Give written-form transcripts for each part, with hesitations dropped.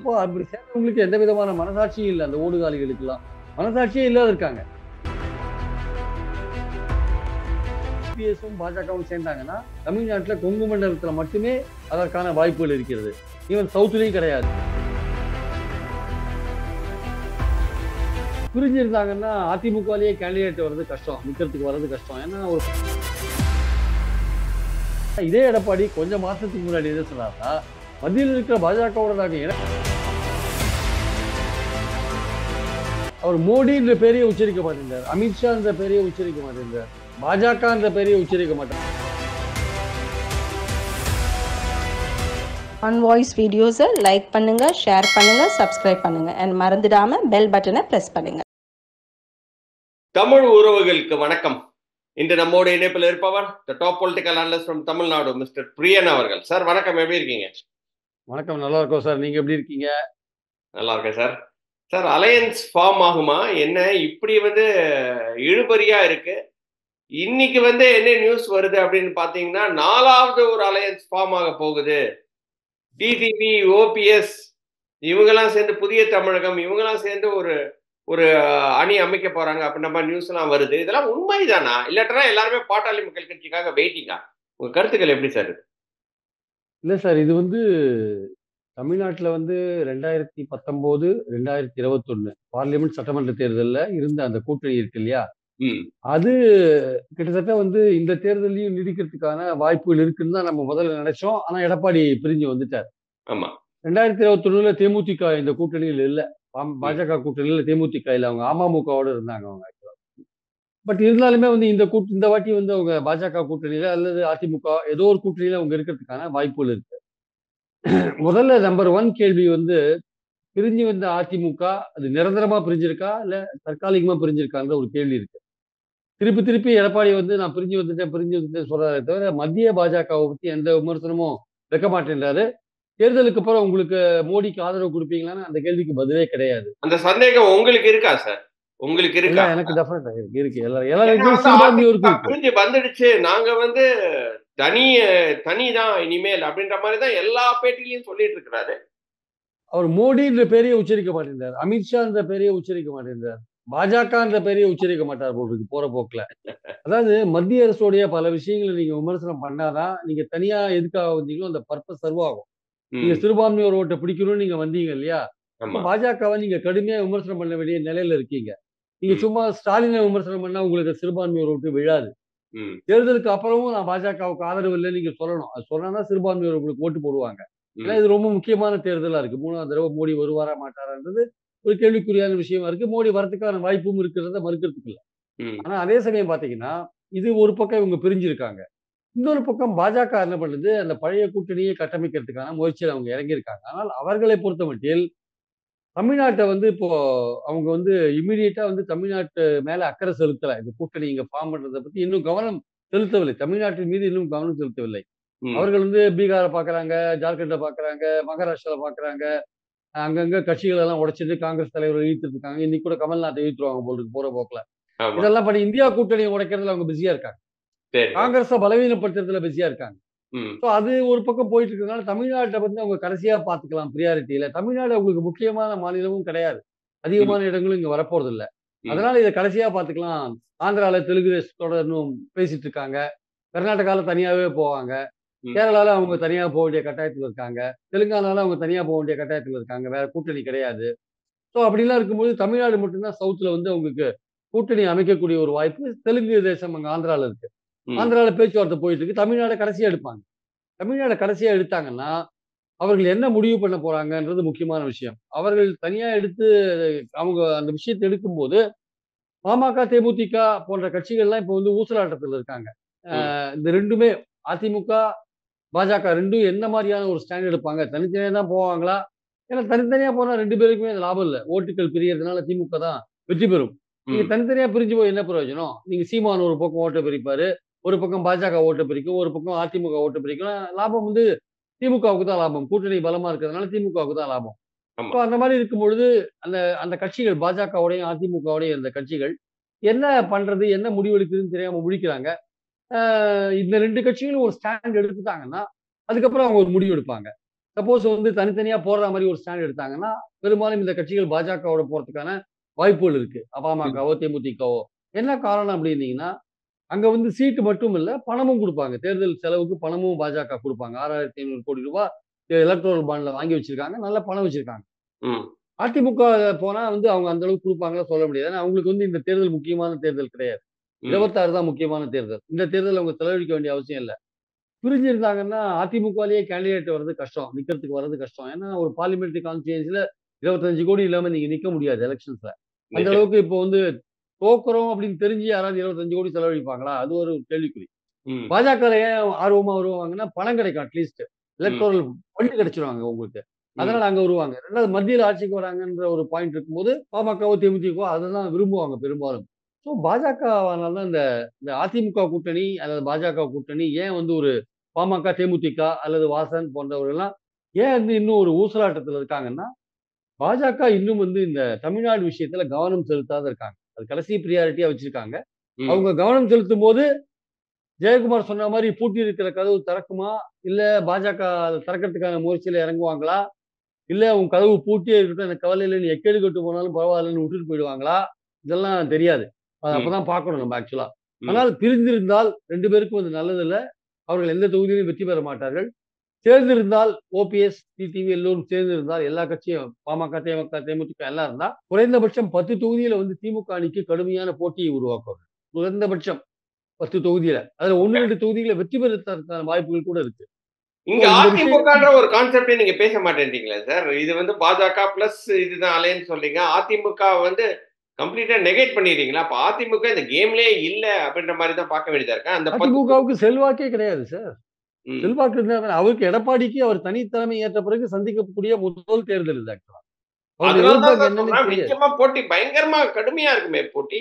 அப்போ அப்படி சேர்ந்தவங்களுக்கு எந்த விதமான மனசாட்சியும் இல்லை. அந்த ஓடுகாலிகளுக்கெல்லாம் மனசாட்சியே இல்லாத இருக்காங்க. டிஎஸும் பாஜகவும் சேர்ந்தாங்கன்னா தமிழ்நாட்டுல கொங்கு மண்டலத்துல மட்டுமே அதற்கான வாய்ப்புகள் இருக்கிறது. ஈவன் சவுத்துலயும் கிடையாது. பிரிஞ்சிருந்தாங்கன்னா அதிமுகவிலேயே கேண்டிடேட் வர்றது கஷ்டம், நிக்கிறதுக்கு வர்றது கஷ்டம். ஏன்னா இதே எடப்பாடி கொஞ்சம் மாசத்துக்கு முன்னாடி என்ன சொன்னார்னா, மத்தியில் இருக்கிற பாஜகவோட நாங்க அவர் மோடின்ற பேரையே உச்சரிக்க மாட்டேங்கிறார், அமித்ஷா என்ற பேரையே உச்சரிக்க மாட்டேங்கிறார், பாஜக என்ற பேரையே உச்சரிக்க மாட்டார். ஆன் வாய்ஸ் வீடியோஸை லைக் பண்ணுங்க, ஷேர் பண்ணுங்க, சப்ஸ்கிரைப் பண்ணுங்க and மறந்துடாம பெல் பட்டனை பிரஸ் பண்ணுங்க. தமிழ் உறவுகளுக்கு வணக்கம். இன்று நம்மோட இணைப்பில் இருப்பவர் the top political analyst from Tamil Nadu mister பிரியன் அவர்கள். சார் வணக்கம், எப்படி இருக்கீங்க? வணக்கம், நல்லா இருக்கோம் சார். நீங்க எப்படி இருக்கீங்க? நல்லா இருக்கேன் சார். சார், அலையன்ஸ் ஃபார்ம் ஆகுமா என்ன? இப்படி இழுபறியா இருக்கு. இன்னைக்கு என்ன நியூஸ் வருது அப்படின்னு பாத்தீங்கன்னா, 4வது ஒரு அலையன்ஸ் ஃபார்ம் ஆக போகுது. டிடிவி, ஓபிஎஸ் இவங்கெல்லாம் சேர்ந்து, புதிய தமிழகம் இவங்கெல்லாம் சேர்ந்து ஒரு ஒரு அணி அமைக்க போறாங்க அப்படின்ற மாதிரி நியூஸ் எல்லாம் வருது. இதெல்லாம் உண்மைதானா, இல்லாட்டா எல்லாருமே பாட்டாளி மக்கள் கட்சிக்காக வெயிட்டிங்கா? உங்க கருத்துக்கள் எப்படி சார்? இல்ல சார், இது தமிழ்நாட்டுல 2019, 2021 பார்லிமெண்ட் சட்டமன்ற தேர்தல்ல இருந்த அந்த கூட்டணி இருக்கு இல்லையா, அது கிட்டத்தட்ட இந்த தேர்தலையும் நீடிக்கிறதுக்கான வாய்ப்புகள் இருக்குன்னு தான் நம்ம முதல்ல நினைச்சோம். ஆனா எடப்பாடி பிரிஞ்சு வந்துட்டார். ஆமா, 2021 தேமுதிக இந்த கூட்டணியில் இல்ல, பாஜக கூட்டணியில தேமுதிக இல்ல, அவங்க அமமுகவோட இருந்தாங்க அவங்க. பட் இருந்தாலுமே இந்த வாட்டி அவங்க பாஜக கூட்டணியில அல்லது அதிமுக ஏதோ ஒரு கூட்டணியில அவங்க இருக்கிறதுக்கான வாய்ப்புகள் இருக்கு. முதல்ல நம்பர் 1 கேள்வி பிரிஞ்சு வந்த அதிமுக அது நிரந்தரமா பிரிஞ்சிருக்கா இல்ல தற்காலிகமா பிரிஞ்சிருக்காங்கிற ஒரு கேள்வி இருக்கு. திருப்பி திருப்பி எடப்பாடி நான் பிரிஞ்சு வந்துட்டேன் சொல்றாரே தவிர மத்திய பாஜகவை பத்தி எந்த விமர்சனமும் வைக்க மாட்டேன்றாரு. தேர்தலுக்கு அப்புறம் உங்களுக்கு மோடிக்கு ஆதரவு கொடுப்பீங்களான்னு அந்த கேள்விக்கு பதிலே கிடையாது. அந்த சந்தேகம் உங்களுக்கு இருக்கா சார்? உங்களுக்கு இருக்கா? எனக்கு டெஃபினட்டா இருக்கு. எல்லாரும் பிரிஞ்சு வந்துடுச்சு, நாங்க தனிதான் இனிமேல் அப்படின்ற மாதிரி தான் எல்லா பேட்டிலையும் சொல்லிட்டு இருக்கிறாரு. அவர் மோடின்ற பேரையே உச்சரிக்க மாட்டேன்றார், அமித்ஷா என்ற பேரையே உச்சரிக்க மாட்டேன்றார், பாஜக என்ற பேரையே உச்சரிக்க மாட்டார் போல போற போக்குல. அதாவது மத்திய அரசுடைய பல விஷயங்களை நீங்க விமர்சனம் பண்ணாதான் நீங்க தனியா எதுக்காக வந்தீங்களோ அந்த பர்பஸ் சர்வ் ஆகும். நீங்க சிறுபான்மையோர் ஓட்டை பிடிக்கணும்னு நீங்க வந்தீங்க இல்லையா, பாஜகவை நீங்க கடுமையா விமர்சனம் பண்ண வேண்டிய நிலையில இருக்கீங்க. நீங்க சும்மா ஸ்டாலினை விமர்சனம் பண்ணா உங்களுக்கு சிறுபான்மையோர் ஓட்டு விழாது. தேர்தலுக்கு அப்புறமும் நான் பாஜகவுக்கு ஆதரவு இல்லை நீங்க சொல்லணும். அது சொன்னா சிறுபான்மையோர் உங்களுக்கு ஓட்டு போடுவாங்க. ஏன்னா இது ரொம்ப முக்கியமான தேர்தலா இருக்கு. 3வது தடவை மோடி வருவாரா மாட்டாரான்றது ஒரு கேள்விக்குறியான விஷயமா இருக்கு. மோடி வரதுக்கான வாய்ப்பும் இருக்கிறத மறுக்கிறதுக்கு இல்லை. ஆனா அதே சமயம் பாத்தீங்கன்னா, இது ஒரு பக்கம் இவங்க பிரிஞ்சிருக்காங்க. இன்னொரு பக்கம் பாஜக என்ன பண்ணுது, அந்த பழைய கூட்டணியை கட்டமைக்கிறதுக்கான முயற்சியில் அவங்க இறங்கியிருக்காங்க. ஆனால் அவர்களை பொறுத்த மட்டில் தமிழ்நாட்டை இப்போ அவங்க இம்மிடியேட்டா தமிழ்நாட்டு மேல அக்கறை செலுத்தல. இந்த கூட்டணி இங்க ஃபார்ம் பண்றதை பத்தி இன்னும் கவனம் செலுத்தவில்லை. தமிழ்நாட்டின் மீது இன்னும் கவனம் செலுத்தவில்லை. அவர்கள் பீகாரை பாக்குறாங்க, ஜார்க்கண்ட பாக்குறாங்க, மகாராஷ்டிரால பாக்குறாங்க. அங்கங்க கட்சிகள் எல்லாம் உடைச்சிட்டு காங்கிரஸ் தலைவரை இழுத்துட்டு இருக்காங்க. இன்னைக்கு கூட கமல்நாத்தை இழுத்துருவாங்க போல இருக்கு போற போக்குல. இதெல்லாம் பண்ணி இந்தியா கூட்டணியை உடைக்கிறதுல அவங்க பிஸியா இருக்காங்க. காங்கிரஸை பலவீனப்படுத்துறதுல பிஸியா இருக்காங்க. அது ஒரு பக்கம் போயிட்டு இருக்கிறதுனால தமிழ்நாட்டை அவங்க கடைசியா பாத்துக்கலாம் பிரியாரிட்டியில. தமிழ்நாடு அவங்களுக்கு முக்கியமான மாநிலமும் கிடையாது, அதிகமான இடங்களும் இங்க வரப்போறது இல்லை. அதனால இதை கடைசியா பாத்துக்கலாம். ஆந்திரால தெலுங்கு தேசத்தோட இன்னும் பேசிட்டு இருக்காங்க, கர்நாடகால தனியாவே போவாங்க, கேரளால அவங்க தனியா போக வேண்டிய கட்டாயத்துல இருக்காங்க, தெலுங்கானால அவங்க தனியா போக வேண்டிய கட்டாயத்துல இருக்காங்க, வேற கூட்டணி கிடையாது. ஸோ அப்படிலாம் இருக்கும்போது தமிழ்நாடு மட்டும்தான் சவுத்துல அவங்களுக்கு கூட்டணி அமைக்கக்கூடிய ஒரு வாய்ப்பு. தெலுங்கு தேசம் அங்க ஆந்திரால இருக்கு. ஆந்திரால பேச்சுவார்த்தை போயிட்டு இருக்கு. தமிழ்நாடு கடைசியா எடுப்பாங்க. தமிழ்நாடு கடைசியா எடுத்தாங்கன்னா அவர்கள் என்ன முடிவு பண்ண போறாங்கன்றது முக்கியமான விஷயம். அவர்கள் தனியா எடுத்து அவங்க அந்த விஷயத்தை எடுக்கும்போது பாமக, தேமுதிக போன்ற கட்சிகள்லாம் இப்போ ஊசலாட்டத்தில் இருக்காங்க. இந்த ரெண்டுமே, அதிமுக, பாஜக ரெண்டும் என்ன மாதிரியான ஒரு ஸ்டாண்ட் எடுப்பாங்க? தனித்தனியா தான் போவாங்களா? ஏன்னா தனித்தனியா போனா 2 பேருக்குமே லாபம் இல்லை. ஓட்டுகள் பிரியறதுனால திமுக தான் வெற்றி பெறும். நீங்க தனித்தனியா பிரிஞ்சு போய் என்ன பிரயோஜனம்? நீங்க சீமான் ஒரு பக்கம் ஓட்டை பிரிப்பாரு, ஒரு பக்கம் பாஜக ஓட்டை பிரிக்கும், ஒரு பக்கம் அதிமுக ஓட்டை பிரிக்கும். லாபம் திமுகவுக்கு தான் லாபம். கூட்டணி பலமா இருக்கிறதுனால திமுகவுக்கு தான் லாபம். இப்போ அந்த மாதிரி இருக்கும் பொழுது அந்த அந்த கட்சிகள், பாஜகவோடையும் அதிமுகவோடையும் இருந்த கட்சிகள் என்ன பண்றது, என்ன முடிவு எடுக்குதுன்னு தெரியாம முழிக்கிறாங்க. இந்த 2 கட்சிகளும் ஒரு ஸ்டாண்ட் எடுத்துட்டாங்கன்னா அதுக்கப்புறம் அவங்க ஒரு முடிவு எடுப்பாங்க. சப்போஸ் வந்து தனித்தனியா போடுற மாதிரி ஒரு ஸ்டாண்ட் எடுத்தாங்கன்னா, பெரும்பாலும் இந்த கட்சிகள் பாஜகவோட போறதுக்கான வாய்ப்புகள் இருக்கு. ம். பாமகவோ, தேமுதிகவோ. என்ன காரணம் அப்படின்னீங்கன்னா, அங்க வந்து சீட்டு மட்டும் இல்ல, பணமும் குடுப்பாங்க. தேர்தல் செலவுக்கு பணமும் பாஜக குடுப்பாங்க. ரூ. 6,500 கோடி எலக்டோரல் பாண்ட்ல வாங்கி வச்சிருக்காங்க. நல்ல பணம் வச்சிருக்காங்க. ம். அதிமுக போனா வந்து அவங்க அந்த அளவுக்கு குடுப்பாங்களா சொல்ல முடியாது. ஏன்னா அவங்களுக்கு வந்து இந்த தேர்தல் முக்கியமான தேர்தல் கிடையாது. ம். 26 தான் முக்கியமான தேர்தல். இந்த தேர்தல்ல அவங்க செலவழிக்க வேண்டிய அவசியம் இல்ல. பிரிஞ்சிருந்தாங்கன்னா அதிமுகவிலேயே கேண்டிடேட் வர்றது கஷ்டம். நிக்கிறதுக்கு வர்றது கஷ்டம். ஏன்னா ஒரு பார்லிமென்டரி கான்ஸ்டிட்யூயன்சில 25 கோடி இல்லாம நீங்க நிக்க முடியாது எலக்ஷன்ஸ்ல. அந்த நிச்சயம். அளவுக்கு இப்போ வந்து தோக்குறோம் அப்படின்னு தெரிஞ்சு யாராவது 25 கோடி செலவழிப்பாங்களா? அது ஒரு கேள்விக்குறி. ம். பாஜகல ஏன் ஆர்வமா வருவாங்கன்னா, பணம் கிடைக்கும் அட்லீஸ்ட். ம். எலக்டோரல் ஃபண்ட் கிடைச்சிரும் அங்க உங்களுக்கு. ம். அதனால அங்க வருவாங்க. 2வது மத்தியில ஆட்சிக்கு வராங்கன்ற ஒரு பாயிண்ட் இருக்கும்போது, பாமகவோ, தேமுதிகவோ அததான் விரும்புவாங்க பெரும்பாலும். ஸோ பாஜகவானால தான் இந்த இந்த அதிமுக கூட்டணி அல்லது பாஜக கூட்டணி ஏன் வந்து ஒரு பாமக, தேமுதிக அல்லது வாசன் போன்றவர்கள்லாம் ஏன் வந்து இன்னும் ஒரு ஊசலாட்டத்துல இருக்காங்கன்னா, பாஜக இன்னும் வந்து இந்த தமிழ்நாடு விஷயத்துல கவனம் செலுத்தாத இருக்காங்க. அது கடைசி பிரியாரிட்டியா வச்சிருக்காங்க. ம். அவங்க கவனம் செலுத்தும்போது ஜெயக்குமார் சொன்ன மாரி பூட்டி இருக்கிற கதவு திறக்குமா? இல்ல பாஜக அத திறக்கிறதுக்கான முயற்சியில இறங்குவாங்களா? இல்ல உன் கதவு பூட்டியே இருக்கட்டும் எனக்கு கவலை இல்ல. நீ எக்கேடு கெட்டு போனாலும் பரவாயில்லன்னு விட்டுட்டு போயிடுவாங்களா? இதெல்லாம் தெரியாது. அது ம். அப்பதான் பார்க்கணும் நம்ம ஆக்சுவலா. ம். ஆனால் பிரிந்திருந்தால் 2 பேருக்கும் அது நல்லதில்ல. அவர்கள் எந்த தொகுதியிலும் வெற்றி பெற மாட்டார்கள். சேர்ந்திருந்தால் ஓபிஎஸ், டிடிவி எல்லோரும் சேர்ந்திருந்தால் எல்லா கட்சியும் பாமக, தேமுதிக எல்லாம் இருந்தா, குறைந்தபட்சம் 10 தொகுதியில வந்து திமுக அணிக்கு கடுமையான போட்டியை உருவாக்குவார்கள். குறைந்தபட்சம் 10 தொகுதியில. அதுல 1, 2 தொகுதியில வெற்றி பெறுவதற்கான வாய்ப்புகள் கூட இருக்கு. ஸோ இங்க இந்த விஷயம் அதிமுகன்ற ஒரு கான்செப்டே நீங்க பேச மாட்டேன்றீங்களே சார். இது வந்து பாஜக பிளஸ் இதுதான் அலையன்ஸ் சொல்றீங்க. அதிமுக வந்து கம்ப்ளீட்டா நெகேட் பண்ணிடுறீங்களா? அப்ப அதிமுக இந்த கேம்லயே இல்ல அப்படின்ற மாரி தான் பார்க்க வேண்டியதா இருக்கா? அந்த 10 அதிமுகவுக்கு செல்வாக்கே கிடையாது சார். ம். செல்வாக்கு இருந்தா தானே அவருக்கு எடப்பாடிக்கு அவர் தனி தலைமை ஏற்ற பிறகு சந்திக்கக்கூடிய முதல் தேர்தல் இது ஆக்சுவலா. அவருடைய அதனால ஓட் தான் பேங்க் சார் என்னன்னே சொல்றேன். தெரியாது. நிச்சயமா போட்டி பயங்கரமா கடுமையா இருக்குமே போட்டி.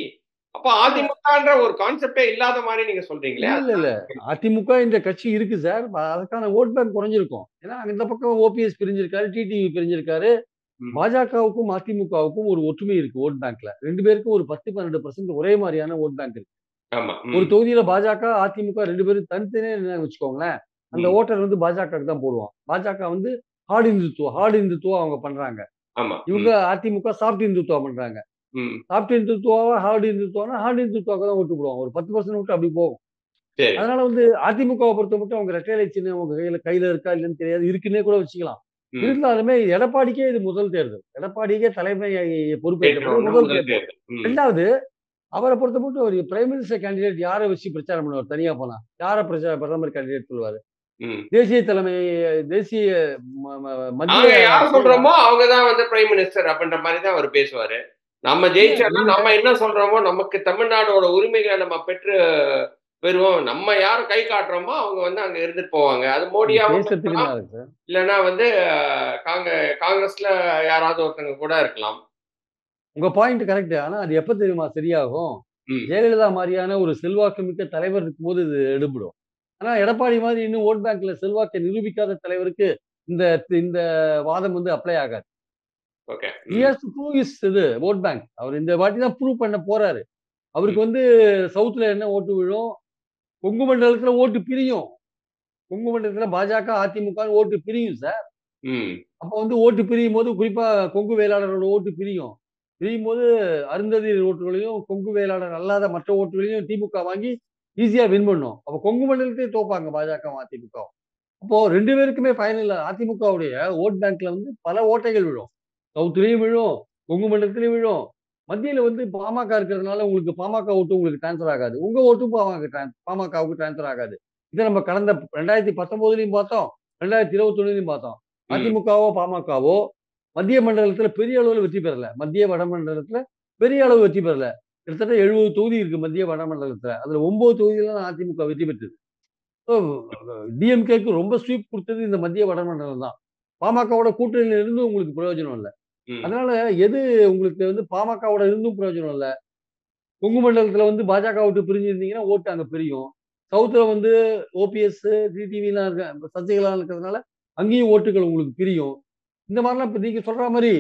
அப்ப இல்ல, அதிமுகன்ற ஒரு கான்செப்டே இல்லாத மாரி நீங்க சொல்றீங்களே! இல்ல, அதுதான் இல்ல. கேள்வி. அதிமுக என்ற கட்சி இருக்கு சார். அதுக்கான ஓட் பேங்க் குறைஞ்சிருக்கும். ஏன்னா இந்த பக்கம் ஓபிஎஸ் பிரிஞ்சிருக்காரு, டிடிவி பிரிஞ்சிருக்காரு. ம். பாஜகவுக்கும், அதிமுகவுக்கும் ஒரு ஒற்றுமை இருக்கு ஓட் பேங்க்ல. 2 பேருக்கும் ஒரு 10, 12% ஒரே மாரியான ஓட் பேங்க் இருக்கு. ஆமா. ஒரு ம். தொகுதியில பாஜக, அதிமுக 2 பேரும் தனித்தனியா நின்னாங்கன்னு வச்சுக்கோங்களேன். அந்த ம். ஓட்டர் வந்து பாஜகவுக்கு தான் போடுவான். பாஜக வந்து ஹார்ட் இந்துத்துவா அவங்க பண்றாங்க. ஆமா. இவங்க ம். அதிமுக சாஃப்ட் இந்துத்துவா பண்றாங்க. ம். சாஃப்ட் இந்துத்துவாவா, ஹார்ட் இந்துத்துவாக்கு தான் ஓட்டு போடுவாங்க. ஒரு 10% ஓட்டு அப்படி போகும். சரி. அதனால வந்து அதிமுகவ பொறுத்தமட்டும் அவங்க ரெட்டை இலை சின்னம் அவங்க கையில கையில இருக்கா இல்லன்னு தெரியாது. இருக்குன்னே கூட வச்சுக்கலாம். ம். இருந்தாலுமே எடப்பாடிக்கே இது முதல் தேர்தல். எடப்பாடிக்கே தலைமை பொறுப்பேற்ற பிறகு ஏற்றோன முதல் முதல் தேர்தல். தேர்தல். ம். 2வது அவர பொறுத்தமட்டும் ஒரு பிரைம் மினிஸ்டர் கேண்டிடேட் யார வச்சு பிரச்சாரம் பண்ணுவார் தனியா போனா? யார பிரதமர் கேண்டிடேட் சொல்லுவாரு? ம். தேசிய தலைமை தேசிய ம ம மத்திய நாங்க யார அரசுல சொல்றோமோ, அவங்க தான் வந்து பிரைம் மினிஸ்டர் அப்படின்ற மாரி தான் அவரு பேசுவாரு. நம்ம இல்ல ஜெயிச்சோம்னா, நீங்க நம்ம என்ன சொல்றோமோ, நமக்கு தமிழ்நாடோட உரிமைகள நம்ம பெறுவோம். நம்ம யார கை காட்டுறோமோ, அவங்க வந்து அங்க இருந்துட்டு போவாங்க. அது இது மோடியாவும் பேசுறதுக்கு இருக்கலாம். என்ன இருக்கு சார்? இல்லன்னா வந்து காங்க காங்கிரஸ்ல யாராவது ஒருத்தங்க கூட இருக்கலாம். உங்க பாயிண்ட் கரெக்ட். ஆனா அது எப்ப தெரியுமா சரியாகும்? ம். ஜெயலலிதா மாரியான ஒரு செல்வாக்கு மிக்க தலைவர் இருக்கும்போது இது எடுபடும். ஆனா எடப்பாடி மாரி இன்னும் வோட் பேங்க்ல செல்வாக்கை நிரூபிக்காத தலைவருக்கு இந்த இந்த வாதம் வந்து அப்ளை ஆகாது. Okay. He um. Has to prove his vote bank. அவர் இந்த வாட்டி தான் ப்ரூவ் பண்ண போறாரு. ம். அவருக்கு வந்து சவுத்ல என்ன ஓட்டு விழும்? கொங்கு மண்டலத்துல ஓட்டு பிரியும். கொங்கு மண்டலத்துல பாஜக, அதிமுகன்னு ஓட்டு பிரியும் சார். ம். அப்ப வந்து ஓட்டு பிரியும்போது குறிப்பா கொங்கு வேளாளரோட ஓட்டு பிரியும். பிரியும்போது அருந்ததியர் ஓட்டுகளையும், கொங்கு வேளாளர் அல்லாத மற்ற ஓட்டுகளையும் திமுக வாங்கி ஈஸியா வின் பண்ணும். அப்ப கொங்கு மண்டலத்திலேயே தோப்பாங்க பாஜகவும், அதிமுகவும். அப்போ 2 பேருக்குமே ஃபைனல்ல அதிமுகவுடைய வோட் பேங்க்ல வந்து பல ஓட்டைகள் விழும். சவுத்லயும் விழும், கொங்கு மண்டலத்திலயும் விழும். மத்தியில வந்து பாமக இருக்கிறதுனால உங்களுக்கு பாமக ஓட்டு உங்களுக்கு ட்ரான்ஸ்ஃபர் ஆகாது. உங்க ஓட்டும் பாமகவுக்கு ட்ரான்ஸ்ஃபர் ஆகாது. இத நம்ம கடந்த 2019லயும் பார்த்தோம். 2021லயும் பார்த்தோம். ம். அதிமுகவோ, பாமகவோ மத்திய மண்டலத்தில பெரிய அளவுல வெற்றி பெறல. மத்திய வடமண்டலத்தில பெரிய அளவு வெற்றி பெறல. கிட்டத்தட்ட 70 தொகுதி இருக்கு மத்திய வடமண்டலத்தில. அதுல 9 தொகுதியில தான் அதிமுக வெற்றி பெற்றது. ஸோ டிஎம்கேக்கு ரொம்ப ஸ்வீப் குடுத்தது இந்த மத்திய வடமண்டலம் தான். பாமகவோட கூட்டணியில இருந்தும் உங்களுக்கு பிரயோஜனம் இல்ல. ம். அதனால எது உங்களுக்கு வந்து பாமகவோட இருந்தும் பிரயோஜனம் இல்ல. கொங்கு மண்டலத்தில வந்து பாஜக விட்டு பிரிஞ்சிருந்தீங்கன்னா, ஓட்டு அங்க பிரியும். சவுத்ல வந்து ஓபிஎஸ், டிடிவிலாம் சசிகலாலாம் இருக்கிறதுனால, அங்கேயும் ஓட்டுகள் உங்களுக்கு பிரியும். இந்த மாரிலாம் இப்ப நீங்க சொல்ற மாரி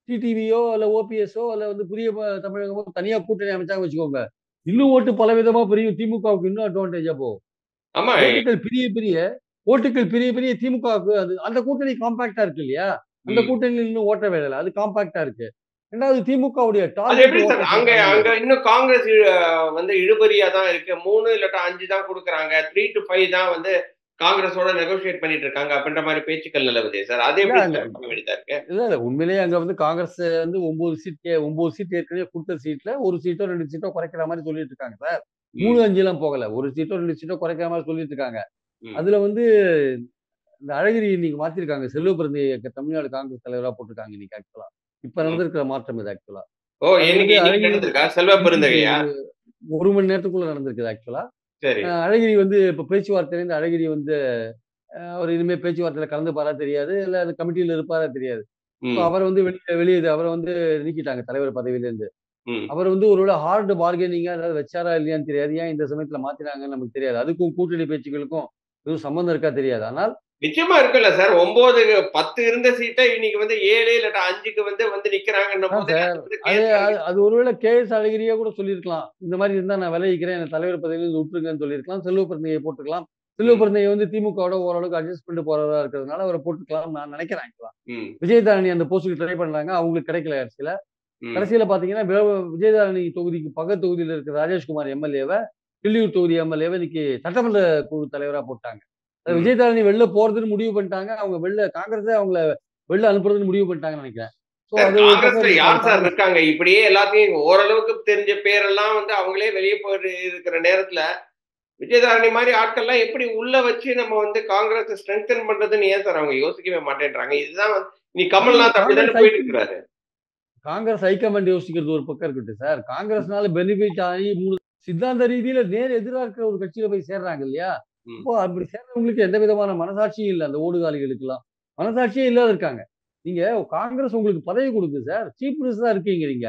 டிடிவியோ, இல்ல ஓபிஎஸ்ஸோ, இல்ல வந்து புதிய தமிழகமோ தனியா கூட்டணி அமைச்சாங்கன்னு வச்சுக்கோங்க. இன்னும் ஓட்டு பலவிதமா பிரியும். திமுகவுக்கு இன்னும் அட்வான்டேஜா போகும். ஆமா. ஓட்டுகள் பிரிய பிரிய ஓட்டுகள் பெரிய பெரிய திமுகவுக்கு அது அந்த கூட்டணி காம்பாக்டா இருக்கு இல்லையா? அந்த ம். கூட்டணியில இன்னும் ஓட்ட விழல. அது காம்பாக்டா இருக்கு. 2வது திமுகவுடைய அது டார்கெட் எப்படி சார்? ஓட்டர்ஸ அங்க தாண்டி அங்க இருக்கு. இன்னும் காங்கிரஸ் வந்து இழுபறியா தான் இருக்கு. 3 இல்லாட்டா 5 தான் குடுக்குறாங்க. 3-5 தான் வந்து காங்கிரஸோட நெகோஷியேட் பண்ணிட்டு இருக்காங்க. அப்படின்ற மாரி பேச்சுக்கள் நிலவுதே சார். அது இல்ல எப்படி அங்க சார் பண்ண வேண்டியதா இருக்கு? இல்ல உண்மையிலேயே அங்க வந்து காங்கிரஸ் வந்து 9 சீட் ஏற்கனவே குடுத்த சீட்ல 1 சீட்டோ 2 சீட்டோ குறைக்கிற மாரி சொல்லிட்டு இருக்காங்க சார். 3, ம், 5லாம் போகல. 1 சீட்டோ 2 சீட்டோ குறைக்கிற மாரி சொல்லிட்டு இருக்காங்க. ம், அதுல வந்து இந்த அழகிரி இன்னைக்கு மாத்திருக்காங்க. செல்வப்பிரந்தியை தமிழ்நாடு காங்கிரஸ் தலைவரா போட்டிருக்காங்க இன்னைக்கு ஆக்சுவலா. இப்ப ம். நடந்திருக்கிற மாற்றம் இது ஆக்சுவலா. ஓ! அது வந்து இன்னைக்கு அழகிரி நடந்திருக்கா? செல்வ இன்னைக்கு பெருந்தகையா? ஒரு 1 மணி நேரத்துக்குள்ள நடந்திருக்குது ஆக்சுவலா. சரி. அழகிரி வந்து இப்ப பேச்சுவார்த்தையிலேருந்து அழகிரி வந்து அவர் இனிமே பேச்சுவார்த்தையில கலந்துப்பாரா தெரியாது. இல்ல அந்த கமிட்டியில இருப்பாரா தெரியாது. ஸோ ம், அவர வந்து வெளிய அவர வந்து நீக்கிட்டாங்க தலைவர் பதவியிலேருந்து. ம். அவர் வந்து ஒருவேள ஹார்ட் பார்கெனிங்கா ஏதாவது வச்சாரா இல்லையான்னு தெரியாது. ஏன் இந்த சமயத்துல மாத்தினாங்கன்னு நமக்கு தெரியாது. அதுக்கும் கூட்டணி பேச்சுக்களுக்கும் எதுவும் சம்மந்தம் இருக்கா தெரியாது. ஆனால் நிச்சயமா இருக்குல்ல சார். 9 10 இருந்த சீட்ட இன்னைக்கு வந்து 7 இல்லாட்டா 5க்கு வந்து வந்து அதான் நிக்கிறாங்கன்னும்போது அது சார். வந்து அது கேஸ் அது அழகி அது ஒருவேள கே.எஸ். அழகிரியே கூட சொல்லியிருக்கலாம். இந்த மாரி இருந்தா நான் விலகிக்கிறேன். என்ன தலைவர் பதவியிலிருந்து விட்டுருங்கன்னு சொல்லியிருக்கலாம். செல்வ பிறந்தகைய போட்டுருக்கலாம். செல்வ ம், பிறந்தகை வந்து திமுகவோட ஓரளவுக்கு அட்ஜஸ்ட் பண்ணிட்டு போறதா இருக்கிறதுனால அவர போட்டுருக்கலாம்னு நான் நினைக்கிறேன் ஆக்சுவலா. ம், விஜயதாரணி அந்த போஸ்ட்க்கு ட்ரை பண்ணாங்க. அவங்களுக்கு கிடைக்கல கடைசில. ம், கடைசியில பார்த்தீங்கன்னா, விஜயதாரணி தொகுதிக்கு பக்கத்து தொகுதியில இருக்கிற ராஜேஷ்குமார் எம்.எல்.ஏவ கிள்ளியூர் தொகுதி எம்.எல்.ஏவ இன்னைக்கு சட்டமன்ற குழு தலைவரா போட்டாங்க. ம். விஜயதாரணி வெளில போறதுன்னு முடிவு பண்ணிட்டாங்க. அவங்க காங்கிரஸே அவங்கள வெளில அனுப்புறதுன்னு முடிவு பண்ணிட்டாங்கன்னு நெனைக்கிறேன். ஸோ சார் அது ஒரு பக்கம் காங்கிரஸ்ல இருக்கட்டும். அது யார் சார் காங்கிரஸ் இருக்காங்க? இப்படியே எல்லாத்தையும் ஓரளவுக்கு தெரிஞ்ச பேரெல்லாம் வந்து அவங்களே வெளிய போயிட்டு இருக்கிற நேரத்துல, விஜயதாரணி மாரி ஆட்கள்லாம் எப்படி உள்ள வச்சு நம்ம வந்து காங்கிரஸ ஸ்ட்ரெங்தன் பண்றதுன்னு ஏன் சார் அவங்க யோசிக்கவே மாட்டேன்றாங்க? இதுதான் வந்து இன்னைக்கு காங்கிரஸ் கமல்நாத் அப்படித்தானே காங்கிரஸ் போயிட்டு ஹைக் இருக்கிறாரு. காங்கிரஸ் ஹைகமாண்ட் யோசிக்கிறது ஒரு பக்கம் இருக்கட்டும் சார். காங்கிரஸ்னால பெனிஃபிட் ஆகி சித்தாந்த ரீதியில நேர் எதிரா இருக்கிற ஒரு கட்சியில போய் சேர்றாங்க இல்லையா? ம், அப்போ அப்படி சேர்றவங்களுக்கு எந்த விதமான மனசாட்சியும் இல்ல. அந்த ஓடுகாலிகளுக்கெல்லாம். மனசாட்சியே இல்லாத இருக்காங்க. நீங்க காங்கிரஸ் உங்களுக்கு பதவி குடுக்குது சார். சீஃப் மினிஸ்டரா இருக்கீங்க நீங்க.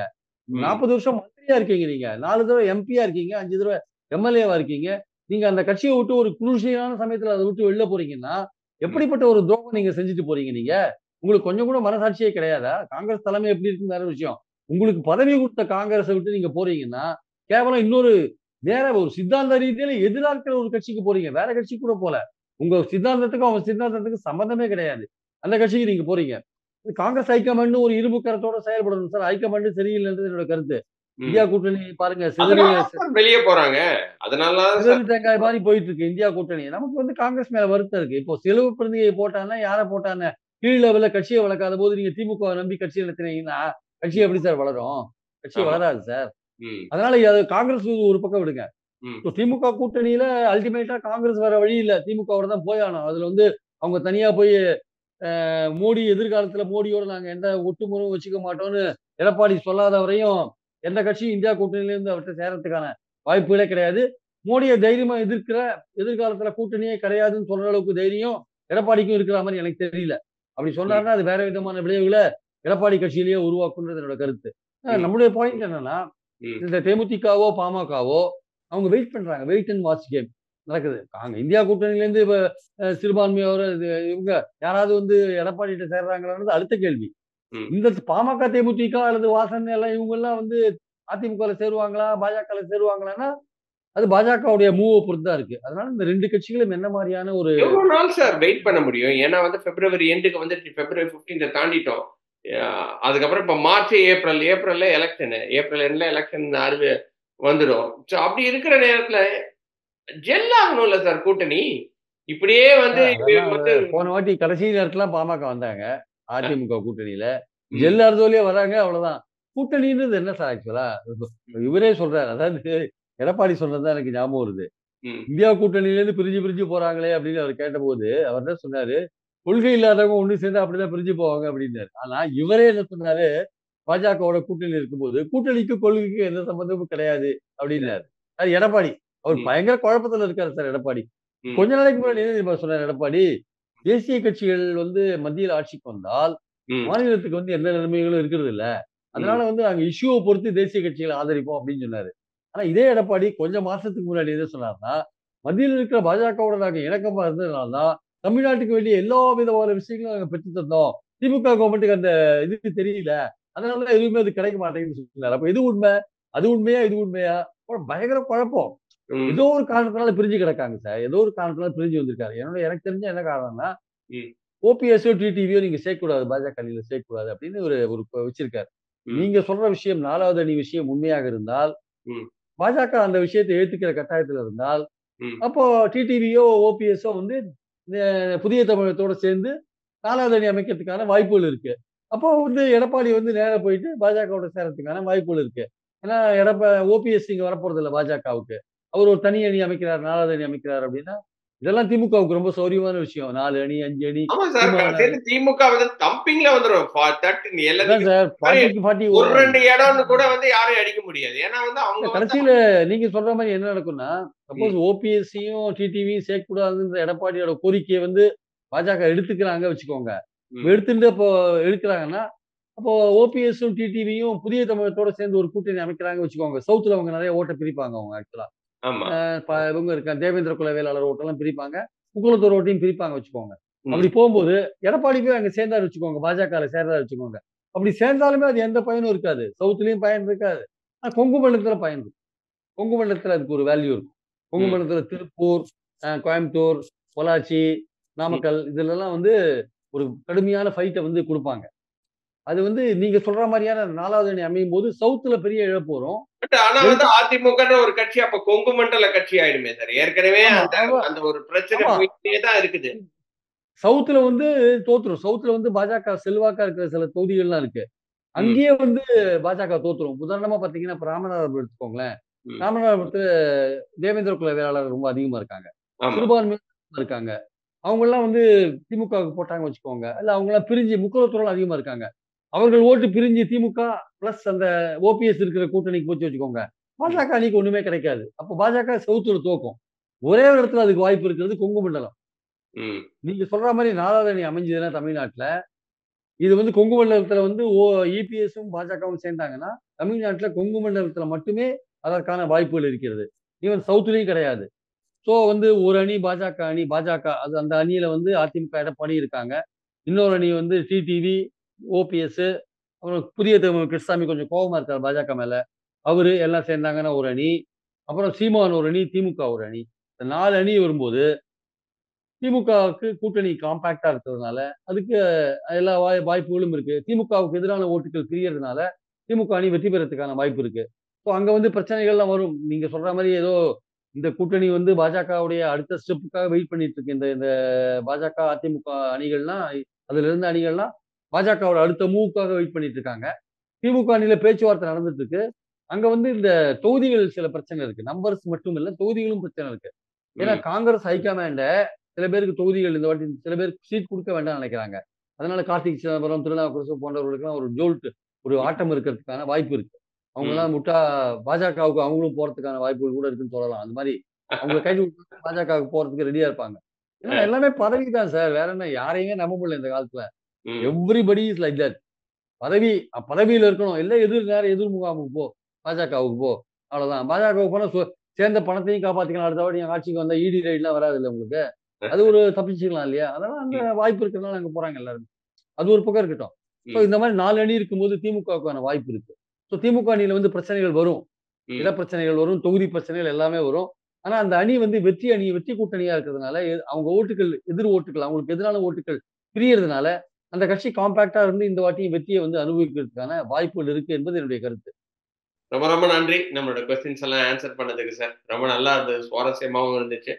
ம், 40 வருஷம் மந்திரியா இருக்கீங்க நீங்க. 4 தடவ எம்பியா இருக்கீங்க. 5 தடவ எம்எல்ஏவா இருக்கீங்க. நீங்க அந்த கட்சிய விட்டு ஒரு குரூசியலான சமயத்துல அத விட்டு வெளில போறீங்கன்னா, ம். எப்படிப்பட்ட ஒரு துரோகம் நீங்க செஞ்சுட்டு போறீங்க நீங்க? உங்களுக்கு கொஞ்சம் கூட மனசாட்சியே கிடையாதா? காங்கிரஸ் தலைமை எப்படி இருக்குன்னு வேற விஷயம். உங்களுக்கு பதவி குடுத்த காங்கிரஸ விட்டு நீங்க போறீங்கன்னா, கேவலம் இன்னொரு வேற ஒரு சித்தாந்த ரீதியில எதிரா இருக்கிற ஒரு கட்சிக்கு போறீங்க. வேற கட்சிக்கு கூட போல. உங்க சித்தாந்தத்துக்கும், அவன் சித்தாந்தத்துக்கும் சம்மந்தமே கிடையாது. அந்த கட்சிக்கு நீங்க போறீங்க. காங்கிரஸ் ஹைகமாண்ட் ஒரு இரும்பு கரத்தோட செயல்படணும் சார். ஹைகமாண்ட் சரியில்லைன்றது என்னோட கருத்து. ம். இந்தியா கூட்டணி பாருங்க அதனால தான் சார் வெளிய போறாங்க. அதனால தான் சிதறு சார் தேங்காய் மாரி போயிட்டு இருக்கு இந்தியா கூட்டணி. நமக்கு வந்து காங்கிரஸ் மேல வருத்தம் இருக்கு. இப்போ செலவு பிரதிநிதியை போட்டான்னா, யார போட்டான்னு கீழ் லெவல்ல கட்சிய வளர்க்காத போது நீங்க திமுகவ நம்பி கட்சி நடத்துனீங்கன்னா, கட்சி எப்படி சார் வளரும்? கட்சி ஆமா. வளராது சார். ம், அதனால அது காங்கிரஸ் ஒரு பக்கம் விடுங்க. ம், இப்போ திமுக கூட்டணியில அல்டிமேட்டா காங்கிரஸ் வேற வழி இல்ல. திமுகவோட தான் போயாகணும். அதுல வந்து அவங்க தனியா போய் மோடி எதிர்காலத்துல மோடியோட நாங்க எந்த ஒட்டுமுறையும் வச்சுக்க மாட்டோம்னு எடப்பாடி சொல்லாத வரையும் எந்த கட்சியும் இந்தியா கூட்டணியிலிருந்து அவர்ட்ட சேரத்துக்கான வாய்ப்புகளே கிடையாது. மோடிய தைரியமா எதிர்க்கிற எதிர்காலத்துல கூட்டணியே கிடையாதுன்னு சொல்ற அளவுக்கு தைரியம் எடப்பாடிக்கும் இருக்கிற மாரி எனக்கு தெரியல. அப்படி ம், சொன்னாருன்னா, அது வேற விதமான விளைவுகள எடப்பாடி கட்சியிலேயே உருவாக்கும்ன்றது என்னோட கருத்து. ம், நம்முடைய பாயிண்ட் என்னன்னா, ம், இந்த தேமுதிகவோ, பாமகவோ அவங்க வெயிட் பண்றாங்க. வெயிட் அண்ட் வாட்ச் கேம் நடக்குது. இந்தியா கூட்டணியிலேருந்து இப்ப சிறுபான்மையோர இவங்க யாராவது வந்து எடப்பாடிட்ட சேர்றாங்களான்றது அடுத்த கேள்வி. ம். இந்த பாமக, தேமுதிக அல்லது வாசன் எல்லாம் இவங்கலாம் வந்து அதிமுகல சேருவாங்களா? பாஜகல சேருவாங்களான்னா, அது பாஜகவுடைய மூவ பொறுத்து தான் இருக்கு. அதனால இந்த 2 கட்சிகளும் என்ன மாரியான ஒரு எவ்வளோ நாள் சார் வெயிட் பண்ண முடியும்? ஏன்னா வந்து பிப்ரவரி எண்டுக்கு வந்து பிப்ரவரி 15 தாண்டிட்டோம். அ அதுக்கப்புறம் இப்ப மார்ச், ஏப்ரல்ல எலக்ஷனு. ஏப்ரல் எண்ட்ல எலக்ஷன் வந்துடும். ஸோ அப்படி இருக்கிற நேரத்துல ஜெல் ஆகணும்ல சார் கூட்டணி. இப்படியே வந்து அதெல்லாம் வந்து போன வாட்டி கடைசி நேரத்துல பாமக வந்தாங்க. அதிமுக கூட்டணியில. ம், ஜெல் அறுதோலயே வராங்க அவ்வளவுதான். கூட்டணின்றது என்ன சார் ஆக்சுவலா? இவரே சொல்றாரு. அதாவது எடப்பாடி சொன்னது தான் எனக்கு ஞாபகம் வருது. ம், இந்தியா கூட்டணியிலேருந்து பிரிஞ்சு பிரிஞ்சு போறாங்களே அப்படின்னு அவர் கேட்டபோது, அவர் என்ன சொன்னாரு, கொள்கை இல்லாதவங்க ஒண்ணு சேர்ந்தா அப்படிதான் பிரிஞ்சு போவாங்க அப்படின்னாரு. ஆனா இவரே என்ன சொன்னாரு, பாஜகவோட கூட்டணியில இருக்கும்போது, கூட்டணிக்கும் கொள்கைக்கும் எந்த சம்பந்தமும் கிடையாது அப்படின்னாரு. அது எடப்பாடி. அவர் ம், பயங்கர குழப்பத்துல இருக்காரு சார் எடப்பாடி. ம், கொஞ்ச நாளைக்கு முன்னாடி என்ன தெரியுமா சொன்னாரு எடப்பாடி? தேசிய கட்சிகள் வந்து மத்தியில ஆட்சிக்கு வந்தால், ம், மாநிலத்துக்கு வந்து எந்த நன்மைகளும் இருக்கிறது இல்ல. அதனால ம். வந்து நாங்க இஷ்யூவ பொறுத்து தேசிய கட்சிகள ஆதரிப்போம் அப்படின்னு சொன்னாரு. ஆனா இதே எடப்பாடி கொஞ்சம் மாசத்துக்கு முன்னாடி என்ன சொன்னாருன்னா, மத்தியில இருக்கிற பாஜகவோட நாங்க இணக்கமா இருந்ததுனால தான், தமிழ்நாட்டுக்கு வேண்டிய எல்லா விதமான விஷயங்களும் நாங்க பெற்று தந்தோம். திமுக கவர்மெண்ட்டுக்கு அந்த இது தெரியல. அதனால தான் எதுவுமே அது கிடைக்க மாட்டேங்குதுன்னு சொன்னாரு. அப்ப எது உண்மை? அது உண்மையா? இது உண்மையா? பயங்கர குழப்பம். ம். ஏதோ ஒரு காரணத்தினால பிரிஞ்சு கிடக்காங்க சார். ஏதோ ஒரு காரணத்தினால பிரிஞ்சு வந்திருக்காரு. எனக்கு தெரிஞ்ச என்ன காரணம்னா, ம். ஓபிஎஸ்ஸோ, டிடிவியோ நீங்க சேர்க்கக்கூடாது. பாஜக அணியில சேர்க்கக்கூடாது அப்படின்னு ஒரு ஒரு வச்சிருக்காரு. ம். நீங்க சொல்ற விஷயம் 4வது அணி விஷயம் உண்மையாக இருந்தால், ம். பாஜக அந்த விஷயத்தை ஏத்துக்கிற கட்டாயத்துல இருந்தால், ம். அப்போ டிடிவியோ, ஓபிஎஸ்ஸோ வந்து புதிய தமிழகத்தோட சேர்ந்து 4வது அணி அமைக்கிறதுக்கான வாய்ப்புகள் இருக்கு. அப்போ வந்து எடப்பாடி வந்து நேரா போயிட்டு பாஜகவோட சேர்றதுக்கான வாய்ப்புகள் இருக்கு. ஏன்னா ஓபிஎஸ் இங்க வரப்போறதில்ல பாஜகவுக்கு. அவர் ஒரு தனி அணி அமைக்கிறார், 4வது அணி அமைக்கிறார் அப்படின்னா, இதெல்லாம் திமுகவுக்கு ரொம்ப சௌரியமான விஷயம். 4 அணி, 5 அணி, ஆமா சார். சீமானாரு. கடைசியில திமுக வந்து தம்பிங்ல வந்துரும். 30 அதான் எல்லாத்துக்கும் சார் மாரி 40க்கு 40 ஒரு 2 இடம்னு கூட வந்து யாரையும் அடிக்க முடியாது. ஏன்னா வந்து இல்ல அவங்க வந்து கடைசியில நீங்க சொல்ற மாரி என்ன நடக்கும்னா, ம். சப்போஸ் ஓபிஎஸ்ஸையும், டிடிவியும் சேர்க்கக்கூடாதுன்ற எடப்பாடியோட கோரிக்கைய வந்து பாஜக எடுத்துக்கிறாங்க வச்சுக்கோங்க. ம். எடுத்துட்டு அப்போ எடுக்குறாங்கன்னா, அப்போ ஓபிஎஸ்ஸும், டிடிவியும் புதிய தமிழகத்தோட சேர்ந்து ஒரு கூட்டணி அமைக்கிறாங்கன்னு வச்சுக்கோங்க. சவுத்ல அவங்க நெறைய ஓட்ட பிரிப்பாங்க அவங்க ஆக்சுவலா. ஆமா. இவங்க இருக்காங்க தேவேந்திர குல வேளாளர் ஓட்டெல்லாம் பிரிப்பாங்க. முக்குளத்தூர் ஓட்டையும் பிரிப்பாங்க வச்சுக்கோங்க. ம். அப்படி போம்போது எடப்பாடி போய் அங்க சேர்ந்தாரு வச்சுக்கோங்க. பாஜகல சேர்றாரு வச்சுக்கோங்க. அப்படி சேர்ந்தாலுமே அது எந்த பயனும் இருக்காது. சவுத்லயும் பயன் இருக்காது. ஆனா கொங்கு மண்டலத்துல பயன் இருக்கும். கொங்கு மண்டலத்துல அதுக்கு ஒரு வேல்யூ இருக்கும். கொங்கு ம். மண்டலத்துல திருப்பூர், கோயம்புத்தூர், பொள்ளாச்சி, ம். நாமக்கல் இதுலலாம் வந்து ஒரு கடுமையான ஃபைட்ட வந்து குடுப்பாங்க. அது வந்து நீங்க சொல்ற மாரியான 4வது அணி அமையும்போது சவுத்ல பெரிய இழப்பு வரும். பட் ஆனா வந்து எடுத்து அதிமுகன்ற ஒரு கட்சி அப்ப கொங்கு மண்டல கட்சி ஆயிடுமே சார். ஏற்கனவே ஆமா, அந்த அந்த ஒரு பிரச்சனை ஆமா. போயிட்டே தான் இருக்குது. சவுத்ல வந்து தோத்துரும். சவுத்ல வந்து பாஜக செல்வாக்கா இருக்கிற சில தொகுதிகள்லாம் இருக்கு. ம். அங்கேயே வந்து பாஜக தோத்துரும். உதாரணமா பார்த்தீங்கன்னா, இப்ப ராமநாதபுரம் எடுத்துக்கோங்களேன். ம். ராமநாதபுரத்துல தேவேந்திர குல வேளாளர் ரொம்ப அதிகமா இருக்காங்க. ஆமா. சிறுபான்மையினர் இருக்காங்க. அவங்கலாம் வந்து திமுகவுக்கு போட்டாங்கன்னு வச்சுக்கோங்க. இல்ல அவங்கலாம் பிரிஞ்சு முக்குளத்தூர்ல அதிகமா இருக்காங்க. அவர்கள் ஓட்டு பிரிஞ்சு திமுக பிளஸ் அந்த ஓபிஎஸ் இருக்கிற கூட்டணிக்கு போச்சு வச்சுக்கோங்க. ம். பாஜக அணிக்கு ஒண்ணுமே கிடைக்காது. அப்ப பாஜக சவுத்துல தோக்கும். ஒரே ஒரு இடத்துல அதுக்கு வாய்ப்பு இருக்கிறது கொங்கு மண்டலம். ம். நீங்க சொல்ற மாரி 4வது அணி அமைஞ்சதுன்னா தமிழ்நாட்டுல, இது வந்து கொங்கு மண்டலத்துல வந்து இபிஎஸும் பாஜகவும் சேர்ந்தாங்கன்னா, தமிழ்நாட்டுல கொங்கு மண்டலத்துல மட்டுமே அதற்கான வாய்ப்புகள் இருக்கிறது. ஈவன் சவுத்லயும் கிடையாது. சோ வந்து ஒரு அணி பாஜக அது அந்த அணியில வந்து அதிமுக எடப்பாடி இருக்காங்க. இன்னொரு அணி வந்து டிடிவி, ஓபிஎஸ், அப்புறம் புதிய தமிழ் கிருஷ்ணசாமி கொஞ்சம் கோவமா இருக்காரு பாஜக மேல. அவரு எல்லாம் சேர்ந்தாங்கன்னா ஒரு அணி. அப்புறம் சீமான் ஒரு அணி, திமுக ஒரு அணி. இந்த 4 அணி வரும்போது, திமுகவுக்கு கூட்டணி காம்பேக்ட்டா இருக்கிறதுனால, அதுக்கு எல்லா வாய்ப்புகளும் இருக்கு. திமுகவுக்கு எதிரான ஓட்டுகள் பிரியறதுனால, திமுக அணி வெற்றி பெறதுக்கான வாய்ப்பு இருக்கு. ஸோ அங்க வந்து பிரச்சனைகள்லாம் வரும். நீங்க சொல்ற மாரி ஏதோ இந்த கூட்டணி வந்து பாஜகவுடைய அடுத்த ஸ்டெப்புக்காக வெயிட் பண்ணிட்டு இருக்கு. இந்த இந்த பாஜக, அதிமுக அணிகள்லாம் அதுல இருந்த அணிகள்லாம் பாஜகவோட அடுத்த மூவ்க்காக வெயிட் பண்ணிட்டு இருக்காங்க. திமுக அணியில பேச்சுவார்த்தை நடந்துட்டு இருக்கு. அங்க வந்து இந்த தொகுதிகள் சில பிரச்சனை இருக்கு. நம்பர்ஸ் மட்டும் இல்ல, தொகுதிகளும் பிரச்சனை இருக்கு. ஏன்னா ம். காங்கிரஸ் ஹைகமாண்ட சில பேருக்கு தொகுதிகள் இந்த வாட்டி சில பேருக்கு சீட் குடுக்க வேண்டாம்னு நெனைக்கிறாங்க. அதனால கார்த்திக் சிதம்பரம், திருநாவுக்கரசு போன்றவர்களுக்கெல்லாம் ஒரு ஜோல்ட் ஒரு ஆட்டம் இருக்கிறதுக்கான வாய்ப்பு இருக்கு. ம். அவங்கலாம் விட்டா பாஜகவுக்கு அவங்களும் போறதுக்கான வாய்ப்புகள் கூட இருக்குன்னு சொல்லலாம். அந்த மாரி அவங்கள கைது விட்டா பாஜகவுக்கு போறதுக்கு ரெடியா இருப்பாங்க. ஏன்னா அ. எல்லாமே பதவி தான் சார். வேற என்ன யாரையுமே நம்ப முடியல இந்த காலத்துல. ம். Everybody is like that. பதவி பதவியில இருக்கணும். இல்ல எதிர் முகாமுக்கு போ. பாஜகவுக்கு போ. அவ்வளவுதான். பாஜகவுக்கு போனா சேர்ந்த பணத்தையும் காப்பாத்திக்கலாம். அடுத்த வாட்டி எங்க ஆட்சிக்கு வந்தா இடி ரெய்ட்லாம் வராதுல்ல உங்களுக்கு. அது ஒரு தப்பிச்சுக்கலாம் இல்லையா? அதனால அந்த ம். வாய்ப்பு இருக்கிறதுனால அங்க போறாங்க எல்லாருமே. அது ஒரு பக்கம் இருக்கட்டும். சோ ம். இந்த மாரி 4 அணி இருக்கும்போது திமுகவுக்கான வாய்ப்பு இருக்கு. சோ திமுக அணியில வந்து பிரச்சனைகள் வரும். ம். இடப்பிரச்சனைகள் வரும், தொகுதி பிரச்சனைகள் எல்லாமே வரும். ஆனா அந்த அணி வந்து வெற்றி கூட்டணியா இருக்கிறதுனால, அவங்க ஓட்டுகள் எதிர் ஓட்டுகள் அவங்களுக்கு எதிரான ஓட்டுகள் பிரியறதுனால, அந்த கட்சி காம்பேக்ட்டா இருந்து இந்த வாட்டியும் வெற்றிய வந்து அனுபவிக்கிறதுக்கான வாய்ப்புகள் இருக்கு என்பது என்னுடைய கருத்து. ரொம்ப ரொம்ப நன்றி. நம்மளோட கொஸ்டின்ஸ் எல்லாம் ஆன்சர் பண்ணதுக்கு சார். ரொம்ப நல்லா இருந்தது. சுவாரஸ்யமாவும் இருந்துச்சு.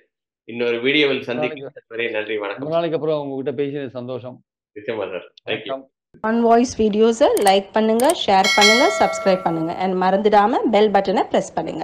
இன்னொரு வீடியோவில் ரொம்ப நாளைக்கு சந்திக்கும் வரை நன்றி. ரொம்ப வணக்கம் சார். நாளைக்கு அப்புறம் உங்ககிட்ட பேசினது சந்தோஷம். நிச்சயமா சார். Thank you. வணக்கம். ஆன் வாய்ஸ் வீடியோஸை லைக் பண்ணுங்க, ஷேர் பண்ணுங்க, சப்ஸ்கிரைப் பண்ணுங்க அண்ட் மறந்துடாம பெல் பட்டனை பிரஸ் பண்ணுங்க.